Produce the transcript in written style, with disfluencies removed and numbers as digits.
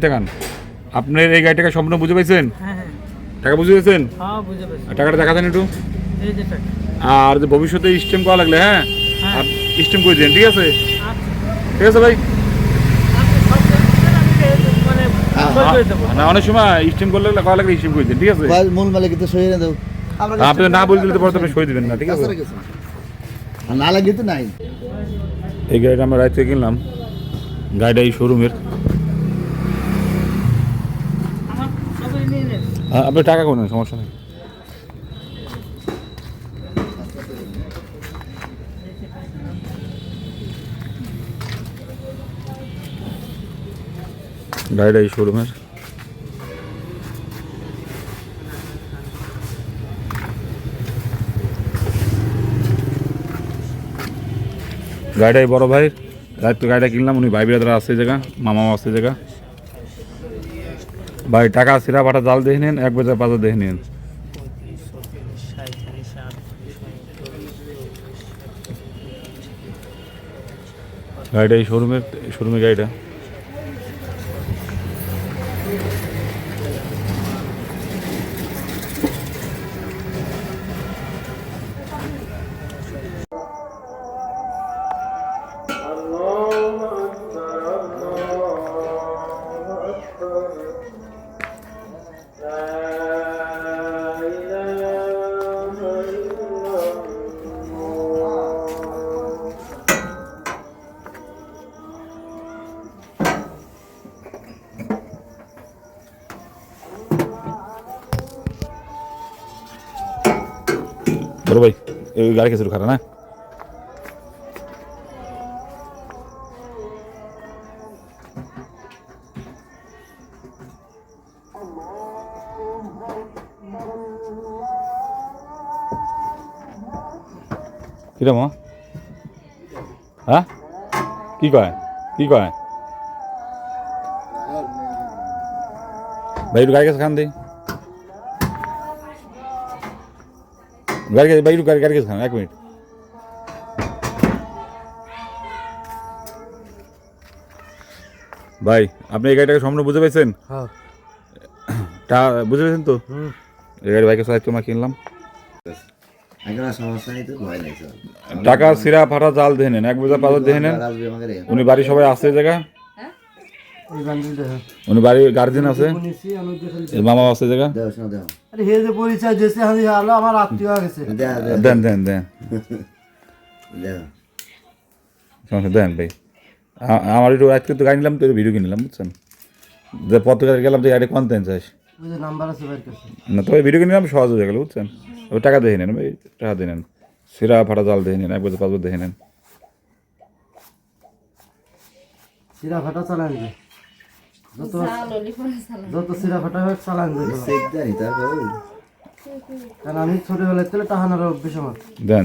টাকান আপনার এই গাড়িটাকে সম্পূর্ণ বুঝে পাইছেন? হ্যাঁ। টাকা বুঝে পেয়েছেন? হ্যাঁ, বুঝে পেয়েছি। টাকাটা দেখা দেন একটু। এই যে টাকা। আর যে ভবিষ্যতে স্টেম করা লাগলে হ্যাঁ হ্যাঁ। স্টেম করে দেন, ঠিক আছে? আচ্ছা। ঠিক আছে ভাই। আপনি সব জানেন, আমি মানে বলে করে দেবো। না, অনেক সময় স্টেম করলে করা লাগলে স্টেম করে দেন, ঠিক আছে? মূল মালিক তো সই না দাও আপনি না বলে দিলে তো পরে আপনি সই দিবেন না, ঠিক আছে? না লাগে তো নাই। এই গাড়িটা আমরা রাইতে কিনলাম, গাড়িটা এই শোরুমের। আমার সবই নিয়ে নেন। আপনি টাকা কোন সমস্যা নেই। গাড়িটা এই শোরুমের। গাড়িটা এই বড় ভাই রাত গাড়িটা কিনলাম, উনি ভাই বিরাদারা আছে জায়গা, মামাও আছে জায়গা। ভাই টাকা সিরা পাটা জাল দেখে নেন, 1 বাজার বাজার দেখে নেন। গাড়িটা এই শোরুমের গাড়িটা। বড় ভাই এই গাড়ি কিছু খারাপ না। কিরম হ্যাঁ কি কয় ভাই একটু গাড়ি কাছে খান দিই, গাড়ি ভাই একটু গাড়ি কাছে খান 1 মিনিট। ভাই আপনি এই গাড়িটাকে সম্পূর্ণ বুঝে পেয়েছেন? হ্যাঁ বুঝে পেয়েছেন তো? এই গাড়ি বাইকের সাথে তোমার কিনলাম। সমস্যা নেই তো, ভয় নাই। টাকা সিরা ফাটা জাল দেখে নেন, 1 বাজার বাজার দেখে নেন। উনি বাড়ি সবাই আছে জায়গা, উনি বাড়ি গার্জেন আছে, মামা আছে জায়গা। আরে হে যে পরিচয় যেছে আমি আলো আমার আত্মীয় গেছে। দেন সমস্যা দেন ভাই। আমার একটু আজকে তো গাড়ি নিলাম তো ভিডিও কিনলাম, বুঝছেন? যে পত্রিকায় গেলাম যে গাড়ি কনতেন চাইস ওই যে নাম্বার আছে ভাইয়ের কাছে না, তবে ভিডিও কিনলাম সহজ হয়ে গেল, বুঝছেন? ওই টাকা দেখে নেন ভাই, টাকা দিয়ে নেন। সিরা ফাটা জাল দেখে নেন, 1 বাজার 5 বাজার দেখে নেন। সিরা ফাটা চালান যে যত সিরা ফাটা হয় চালান যে, কারণ আমি ছোটবেলায় থেকে টাহানার অভ্যেস আমার। দেন